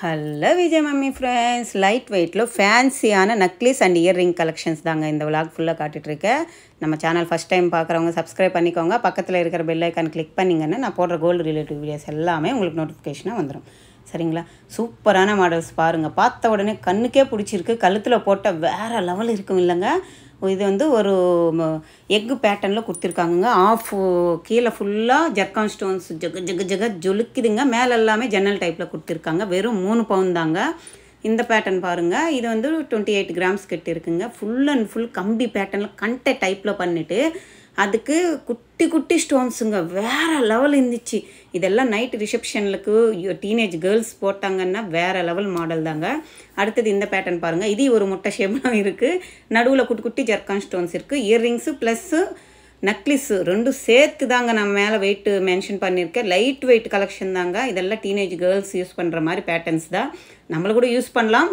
Hello Vijay mummy friends, light வெயிட்டில் ஃபேன்சியான நக்லிஸ் and earring collections தாங்க இந்த விலாக் ஃபுல்லாக காட்டிகிட்ருக்கேன். நம்ம சேனல் ஃபஸ்ட் டைம் பார்க்குறவங்க சப்ஸ்கிரைப் பண்ணிக்கோங்க. பக்கத்தில் இருக்கிற பெல் ஐக்கான் கிளிக் பண்ணிங்கன்னா நான் போடுற கோல்டு ரிலேட்டிவ் வீடியோஸ் எல்லாமே உங்களுக்கு நோட்டிஃபிகேஷனாக வந்துடும். சரிங்களா? சூப்பரான மாடல்ஸ் பாருங்கள். பார்த்த உடனே கண்ணுக்கே பிடிச்சிருக்கு. கழுத்தில் போட்ட வேறு லெவல் இருக்கும் இல்லைங்க. இது வந்து ஒரு எக்கு பேட்டர்னில் கொடுத்துருக்காங்க. கீழே ஃபுல்லாக ஜர்கான் ஸ்டோன்ஸ் ஜக ஜொலுக்குதுங்க. மேலே எல்லாமே ஜன்னல் டைப்பில் கொடுத்துருக்காங்க. வெறும் 3 பவுன் தாங்க. இந்த பேட்டர்ன் பாருங்கள். இது வந்து 28 கிராம்ஸ் கிட்ட இருக்குங்க. ஃபுல் அண்ட் ஃபுல் கம்பி பேட்டர்னில் கண்டை டைப்பில் பண்ணிவிட்டு அதுக்கு குட்டி குட்டி ஸ்டோன்ஸுங்க வேறு லெவல் இருந்துச்சு. இதெல்லாம் நைட்டு ரிசப்ஷனுக்கு டீனேஜ் கேர்ள்ஸ் போட்டாங்கன்னா வேறு லெவல் மாடல் தாங்க. அடுத்தது இந்த பேட்டர்ன் பாருங்கள். இது ஒரு முட்டை ஷேப்லாம் இருக்குது. நடுவில் குட்டி குட்டி ஜர்கான் ஸ்டோன்ஸ் இருக்குது. இயர்ரிங்ஸு ப்ளஸ்ஸு நக்லிஸு ரெண்டும் சேர்த்து தாங்க நான் மேலே வெயிட்டு மென்ஷன் பண்ணியிருக்கேன். லைட் வெயிட் கலெக்ஷன் தாங்க. இதெல்லாம் டீனேஜ் கேர்ள்ஸ் யூஸ் பண்ணுற மாதிரி பேட்டர்ன்ஸ் தான். நம்மளை கூட யூஸ் பண்ணலாம்.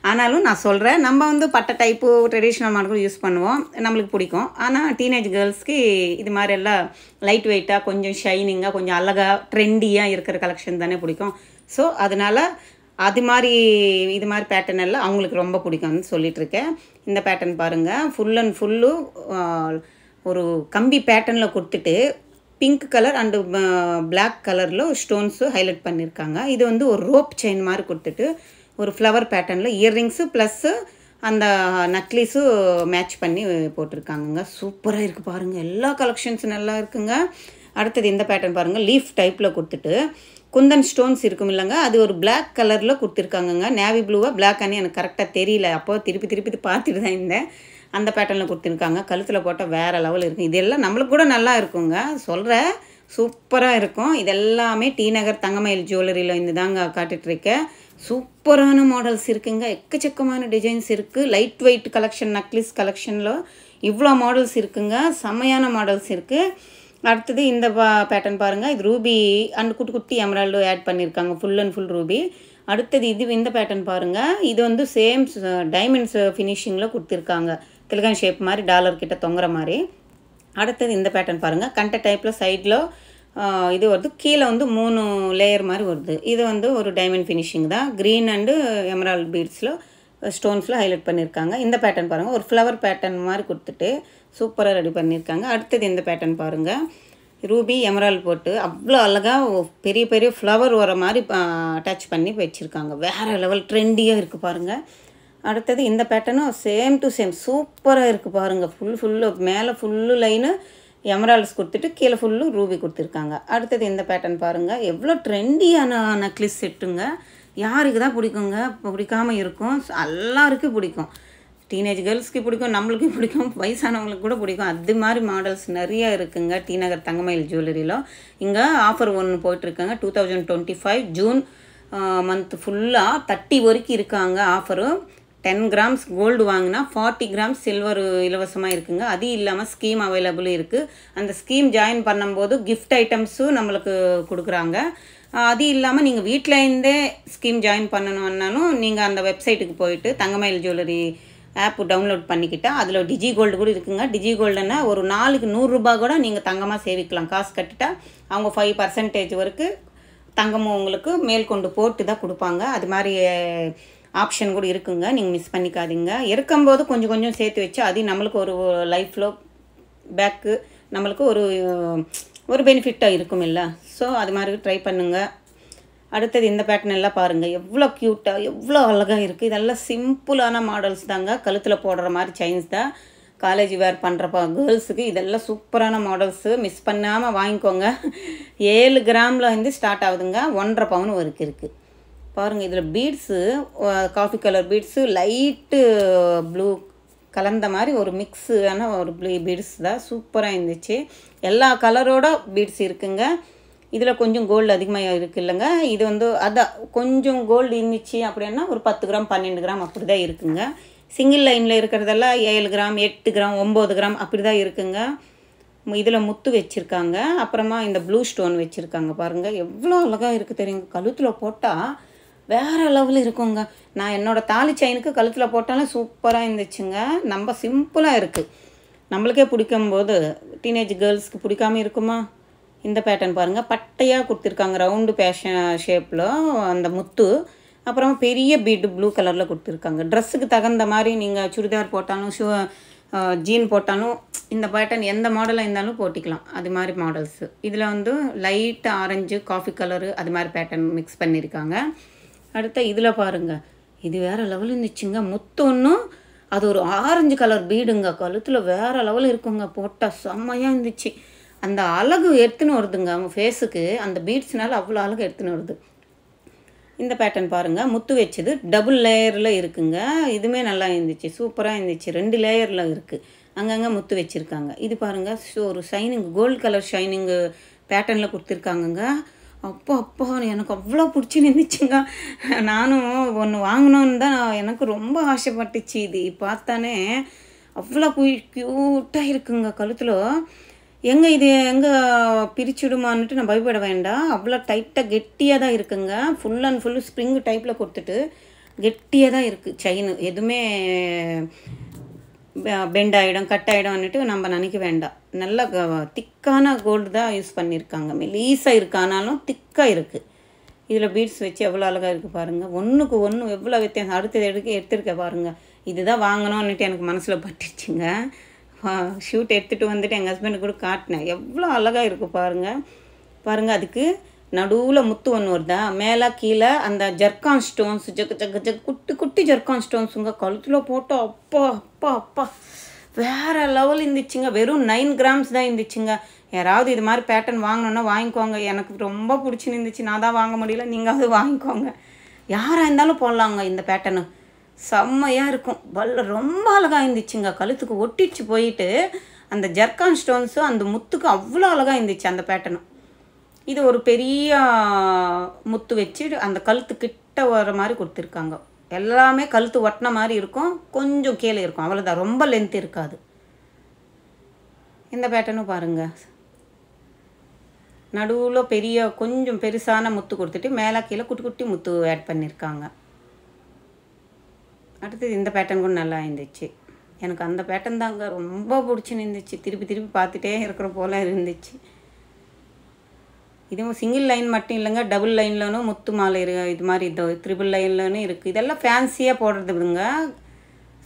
ஆனாலும் நான் சொல்கிறேன், நம்ம வந்து பட்டை டைப்பு ட்ரெடிஷ்னல் மாடல் கூட யூஸ் பண்ணுவோம். நம்மளுக்கு பிடிக்கும். ஆனால் டீனேஜ் கேர்ள்ஸ்க்கு இது மாதிரி எல்லாம் லைட் வெயிட்டாக கொஞ்சம் ஷைனிங்காக கொஞ்சம் அழகாக ட்ரெண்டியாக இருக்கிற கலெக்ஷன் தானே பிடிக்கும். ஸோ அதனால் இது மாதிரி பேட்டர்ன் எல்லாம் அவங்களுக்கு ரொம்ப பிடிக்கும்னு சொல்லிகிட்ருக்கேன். இந்த பேட்டர்ன் பாருங்கள். ஃபுல் அண்ட் ஃபுல்லு ஒரு கம்பி பேட்டர்னில் கொடுத்துட்டு பிங்க் கலர் அண்டு பிளாக் கலரில் ஸ்டோன்ஸு ஹைலைட் பண்ணியிருக்காங்க. இது வந்து ஒரு ரோப் செயின் மாதிரி கொடுத்துட்டு ஒரு ஃப்ளவர் பேட்டர்னில் இயர்ரிங்ஸு ப்ளஸ்ஸு அந்த நக்லிஸு மேட்ச் பண்ணி போட்டிருக்காங்கங்க. சூப்பராக இருக்குது பாருங்கள். எல்லா கலெக்ஷன்ஸும் நல்லா இருக்குங்க. அடுத்தது இந்த பேட்டர்ன் பாருங்கள். லீஃப் டைப்பில் கொடுத்துட்டு குந்தன் ஸ்டோன்ஸ் இருக்கும் இல்லைங்க, அது ஒரு பிளாக் கலரில் கொடுத்துருக்காங்கங்க. நேவி ப்ளூவாக பிளாக் அண்ணி எனக்கு கரெக்டாக தெரியல. அப்போது திருப்பி பார்த்துட்டு தான் இருந்தேன். அந்த பேட்டர்னில் கொடுத்துருக்காங்க. கழுத்தில் போட்டால் வேறு லெவல் இருக்கும். இதெல்லாம் நம்மளுக்கு கூட நல்லா இருக்குங்க. சொல்கிறேன், சூப்பராக இருக்கும். இதெல்லாமே டி நகர் தங்கமயில் ஜுவல்லரியில் இருந்து தாங்க காட்டிகிட்ருக்கேன். சூப்பரான மாடல்ஸ் இருக்குங்க. எக்கச்சக்கமான டிசைன்ஸ் இருக்குது. லைட் வெயிட் கலெக்ஷன் நக்லிஸ் கலெக்ஷனில் இவ்வளோ மாடல்ஸ் இருக்குங்க. செம்மையான மாடல்ஸ் இருக்குது. அடுத்தது இந்த பேட்டர்ன் பாருங்கள். இது ரூபி அண்ட் குட்டி குட்டி எமரால்டு ஆட் பண்ணியிருக்காங்க. Full and full Ruby. அடுத்தது இந்த பேட்டர்ன் பாருங்கள். இது வந்து சேம் டைமண்ட்ஸ் ஃபினிஷிங்கில் கொடுத்துருக்காங்க. திலகன் ஷேப் மாதிரி டாலர் கிட்ட தொங்குற மாதிரி. அடுத்தது இந்த பேட்டர்ன் பாருங்கள். கண்டை டைப்பில் சைடில் இது வருது. கீழே வந்து 3 லேயர் மாதிரி வருது. இது வந்து ஒரு டைமண்ட் ஃபினிஷிங் தான். க்ரீன் அண்டு எமரால்டு பீட்ஸில் ஸ்டோன்ஸில் ஹைலைட் பண்ணியிருக்காங்க. இந்த பேட்டர்ன் பாருங்கள். ஒரு ஃப்ளவர் பேட்டர்ன் மாதிரி கொடுத்துட்டு சூப்பராக ரெடி பண்ணியிருக்காங்க. அடுத்தது இந்த பேட்டர்ன் பாருங்கள். ரூபி எமரால்டு போட்டு அவ்வளோ அழகாக பெரிய பெரிய ஃப்ளவர் வர மாதிரி அட்டாச் பண்ணி வச்சுருக்காங்க. வேறு லெவல் ட்ரெண்டியாக இருக்குது பாருங்கள். அடுத்தது இந்த பேட்டர்னும் சேம் டு சேம் சூப்பராக இருக்குது பாருங்கள். ஃபுல்லு மேலே ஃபுல்லு லைனு எமரால்ட்ஸ் கொடுத்துட்டு கீழே ஃபுல்லு ரூபி கொடுத்துருக்காங்க. அடுத்தது இந்த பேட்டர்ன் பாருங்கள். எவ்வளோ ட்ரெண்டியான நக்லிஸ் செட்டுங்க. யாருக்கு தான் பிடிக்குங்க, பிடிக்காமல் இருக்கும். எல்லாருக்கும் பிடிக்கும். டீனேஜ் கேர்ள்ஸ்க்கு பிடிக்கும், நம்மளுக்கு பிடிக்கும், வயசானவங்களுக்கு கூட பிடிக்கும். அது மாதிரி மாடல்ஸ் நிறைய இருக்குங்க டி நகர் தங்கமயில் ஜுவல்லரியில். இங்கே ஆஃபர் ஒன்று போயிட்டுருக்காங்க. 2025 ஜூன் மந்த் ஃபுல்லாக 30 வரைக்கும் இருக்காங்க ஆஃபரு. 10 கிராம்ஸ் கோல்டு வாங்கினா 40 கிராம்ஸ் சில்வர் இலவசமாக இருக்குங்க. அது இல்லாமல் ஸ்கீம் அவைலபிள் இருக்குது. அந்த ஸ்கீம் ஜாயின் பண்ணும்போது கிஃப்ட் ஐட்டம்ஸும் நம்மளுக்கு கொடுக்குறாங்க. அது இல்லாமல் நீங்கள் வீட்டிலேருந்தே ஸ்கீம் ஜாயின் பண்ணணுன்னாலும் நீங்கள் அந்த வெப்சைட்டுக்கு போயிட்டு தங்கமயில் ஜுவல்லரி ஆப் டவுன்லோட் பண்ணிக்கிட்டால் அதில் டிஜி கோல்டு கூட இருக்குங்க. டிஜி கோல்டுன்னா ஒரு நாளுக்கு 100 ரூபா கூட நீங்கள் தங்கமாக சேவிக்கலாம். காசு கட்டிட்டா அவங்க 5% வரைக்கும் தங்கமும் உங்களுக்கு மேல் கொண்டு போட்டு தான் கொடுப்பாங்க. அது மாதிரி ஆப்ஷன் கூட இருக்குங்க. நீங்கள் மிஸ் பண்ணிக்காதீங்க. இருக்கும்போது கொஞ்சம் கொஞ்சம் சேர்த்து வச்சு அது நம்மளுக்கு ஒரு லைஃப்பில் பேக்கு நம்மளுக்கு ஒரு பெனிஃபிட்டாக இருக்கும் இல்லை. ஸோ அது மாதிரி ட்ரை பண்ணுங்கள். அடுத்தது இந்த பேட்டர்ன் எல்லாம் பாருங்கள். எவ்வளோ க்யூட்டாக எவ்வளோ அழகாக இருக்குது. இதெல்லாம் சிம்பிளான மாடல்ஸ் தாங்க. கழுத்தில் போடுற மாதிரி செயின்ஸ் தான். காலேஜ் வேர் பண்ணுறப்ப கேர்ள்ஸுக்கு இதெல்லாம் சூப்பரான மாடல்ஸு. மிஸ் பண்ணாமல் வாங்கிக்கோங்க. 7 கிராமில் வந்து ஸ்டார்ட் ஆகுதுங்க. 1.5 பவுன் வரைக்கும் இருக்குது பாருங்கள். இதில் beads coffee colour beads light blue கலந்த மாதிரி ஒரு மிக்ஸான ஒரு பீட்ஸ் தான். சூப்பராக இருந்துச்சு. எல்லா கலரோட பீட்ஸ் இருக்குங்க. இதில் கொஞ்சம் கோல்டு அதிகமாக இருக்குது இல்லைங்க. இது வந்து அதான் கொஞ்சம் கோல்டு இருந்துச்சு அப்படின்னா ஒரு 10 கிராம் 12 கிராம் அப்படி தான் இருக்குங்க. சிங்கிள் லைனில் இருக்கிறதெல்லாம் 7 கிராம் 8 கிராம் 9 கிராம் அப்படி தான் இருக்குங்க. இதில் முத்து வச்சுருக்காங்க. அப்புறமா இந்த ப்ளூ ஸ்டோன் வச்சுருக்காங்க பாருங்கள். எவ்வளோ அழகாக இருக்குது தெரியுங்க. கழுத்தில் போட்டால் வேறு லெவல் இருக்குங்க. நான் என்னோடய தாலி செயினுக்கு கழுத்தில் போட்டாலும் சூப்பராக இருந்துச்சுங்க. நம்ம சிம்பிளாக இருக்குது. நம்மளுக்கே பிடிக்கும்போது டீனேஜ் கேர்ள்ஸ்க்கு பிடிக்காமல் இருக்குமா? இந்த பேட்டர்ன் பாருங்கள். பட்டையாக கொடுத்துருக்காங்க. ரவுண்டு ஷேப்பில் அந்த முத்து அப்புறம் பெரிய பீடு ப்ளூ கலரில் கொடுத்துருக்காங்க. ட்ரெஸ்ஸுக்கு தகுந்த மாதிரி நீங்கள் சுடிதார் போட்டாலும் ஜீன் போட்டாலும் இந்த பேட்டர்ன் எந்த மாடலாக இருந்தாலும் போட்டிக்கலாம். அது மாதிரி மாடல்ஸு. இதில் வந்து லைட் ஆரஞ்சு காஃபி கலரு அது மாதிரி பேட்டர்ன் மிக்ஸ் பண்ணியிருக்காங்க. அடுத்த இதில் பாருங்கள், இது வேறு லெவல் இருந்துச்சுங்க. முத்து ஒன்றும் அது ஒரு ஆரஞ்சு கலர் பீடுங்க, கழுத்தில் வேறு லெவல் இருக்குங்க. போட்டால் செம்மையாக இருந்துச்சு. அந்த அழகு எடுத்துன்னு வருதுங்க அவங்க ஃபேஸுக்கு. அந்த பீட்ஸ்னால அவ்வளோ அழகு எடுத்துன்னு வருது. இந்த பேட்டர்ன் பாருங்கள், முத்து வச்சது டபுள் லேயரில் இருக்குங்க. இதுவுமே நல்லா இருந்துச்சு, சூப்பராக இருந்துச்சு. 2 லேயரில் இருக்குது, அங்கங்கே முத்து வச்சுருக்காங்க. இது பாருங்கள், ஒரு ஷைனிங் கோல்டு கலர் ஷைனிங்கு பேட்டர்னில் கொடுத்துருக்காங்கங்க. அப்போ அப்பா எனக்கு அவ்வளோ பிடிச்சி நின்றுச்சுங்க. நானும் ஒன்று வாங்கணுன்னு தான் எனக்கு ரொம்ப ஆசைப்பட்டுச்சு. இது பார்த்தானே அவ்வளோ க்யூட்டாக இருக்குங்க. கழுத்தில் இது எங்கே பிரிச்சுடுமான்னுட்டு நான் பயப்பட வேண்டாம். அவ்வளோ டைட்டாக கெட்டியாக தான் இருக்குங்க. ஃபுல் அண்ட் ஃபுல்லு ஸ்ப்ரிங் டைப்பில் கொடுத்துட்டு கெட்டியாக தான் இருக்குது. செயின் எதுவுமே பெண்ட் ஆகிடும் கட் ஆகிடும்னுட்டு நம்ம நினைக்க வேண்டாம். நல்லா திக்கான கோல்டு தான் யூஸ் பண்ணியிருக்காங்க. மெலீஸாக இருக்கானாலும் திக்காக இருக்குது. இதில் பீட்ஸ் வச்சு எவ்வளோ அழகாக இருக்குது பாருங்கள். ஒன்றுக்கு ஒன்று எவ்வளோ வித்தியாசம். அடுத்தது எடுத்துருக்க பாருங்கள். இதுதான் வாங்கணும்னுட்டு எனக்கு மனசில் பட்டுச்சுங்க. ஷூட் எடுத்துகிட்டு வந்துட்டு எங்கள் ஹஸ்பண்டுக்கு கூட காட்டினேன். எவ்வளோ அழகாக இருக்குது பாருங்கள். அதுக்கு நடுவில் முத்து ஒன்று வருதா, மேலே கீழே அந்த ஜர்கான் ஸ்டோன்ஸ் குட்டி குட்டி ஜர்கான் ஸ்டோன்ஸுங்க கழுத்தில் போட்டோம். அப்பா வேறு லெவல் இருந்துச்சுங்க. வெறும் 9 கிராம்ஸ் தான் இருந்துச்சுங்க. யாராவது இது மாதிரி பேட்டர்ன் வாங்கணுன்னா வாங்கிக்கோங்க. எனக்கு ரொம்ப பிடிச்சி இருந்துச்சு. நான் தான் வாங்க முடியல, நீங்காவது வாங்கிக்கோங்க. யாராக இருந்தாலும் போடலாங்க. இந்த பேட்டர்னு செம்மையாக இருக்கும். ரொம்ப அழகாக இருந்துச்சுங்க. கழுத்துக்கு ஒட்டிச்சு போயிட்டு அந்த ஜர்கான் ஸ்டோன்ஸும் அந்த முத்துக்கு அவ்வளோ அழகாக இருந்துச்சு அந்த பேட்டர்னும். இது ஒரு பெரிய முத்து வச்சு அந்த கழுத்து கிட்ட வர மாதிரி கொடுத்துருக்காங்க. எல்லாமே கழுத்து ஒட்டின மாதிரி இருக்கும், கொஞ்சம் கீழே இருக்கும், அவ்வளோதான். ரொம்ப லென்த் இருக்காது. இந்த பேட்டர்னும் பாருங்கள், நடுவில் கொஞ்சம் பெருசான முத்து கொடுத்துட்டு மேலே கீழே குட்டி குட்டி முத்து ஆட் பண்ணியிருக்காங்க. அடுத்தது இந்த பேட்டர்ன் கூட நல்லா இருந்துச்சு. எனக்கு அந்த பேட்டர்ன் தாங்க ரொம்ப பிடிச்சின்னு இருந்துச்சு. திருப்பி பார்த்துட்டே இருக்கிற போல் இருந்துச்சு. இதுவும் சிங்கிள் லைன் மட்டும் இல்லைங்க, டபுள் லைன்லனும் முத்து மாலை இது மாதிரி ட்ரிபிள் லைன்லன்னு இருக்குது. இதெல்லாம் ஃபேன்சியாக போடுறதுங்க,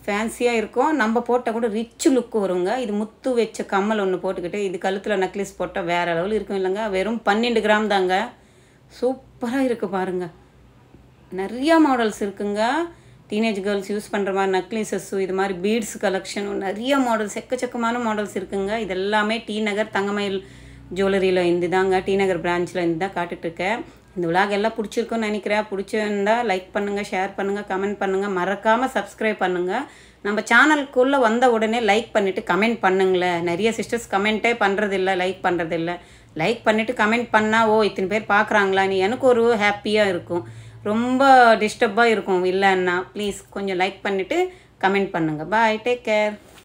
ஃபேன்சியாக இருக்கும். நம்ம போட்டால் கூட ரிச் லுக்கு வருங்க. இது முத்து வச்ச கம்மல் ஒன்று போட்டுக்கிட்டு இது கழுத்தில் நெக்லஸ் போட்டால் வேறு லெவல் இருக்கும் இல்லைங்க. வெறும் 12 கிராம் தாங்க. சூப்பராக இருக்குது பாருங்கள். நிறையா மாடல்ஸ் இருக்குங்க. டீனேஜ் கேர்ள்ஸ் யூஸ் பண்ணுற மாதிரி நெக்லஸஸ்ஸு, இது மாதிரி பீட்ஸ் கலெக்ஷனும் நிறைய மாடல்ஸ், எக்கச்சக்கமான மாடல்ஸ் இருக்குங்க. இது எல்லாமே டி நகர் தங்கமயில் ஜுவல்லரியில் இருந்து தாங்க, டி நகர் பிரான்ச்சில் இருந்து தான் காட்டுட்ருக்கேன். இந்த விலாக் எல்லாம் பிடிச்சிருக்குன்னு நினைக்கிறேன். பிடிச்சிருந்தா லைக் பண்ணுங்கள், ஷேர் பண்ணுங்கள், கமெண்ட் பண்ணுங்கள், மறக்காமல் சப்ஸ்கிரைப் பண்ணுங்கள். நம்ம சேனலுக்குள்ளே வந்த உடனே லைக் பண்ணிவிட்டு கமெண்ட் பண்ணுங்களேன். நிறைய சிஸ்டர்ஸ் கமெண்ட்டே பண்ணுறதில்ல, லைக் பண்ணுறதில்ல. லைக் பண்ணிவிட்டு கமெண்ட் பண்ணால் இத்தனை பேர் பார்க்குறாங்களா நீ எனக்கு ஒரு ஹாப்பியாக இருக்கும். ரொம்ப டிஸ்டர்பாக இருக்கும் இல்லைன்னா. ப்ளீஸ் கொஞ்சம் லைக் பண்ணிவிட்டு கமெண்ட் பண்ணுங்கள். பாய், டேக் கேர்.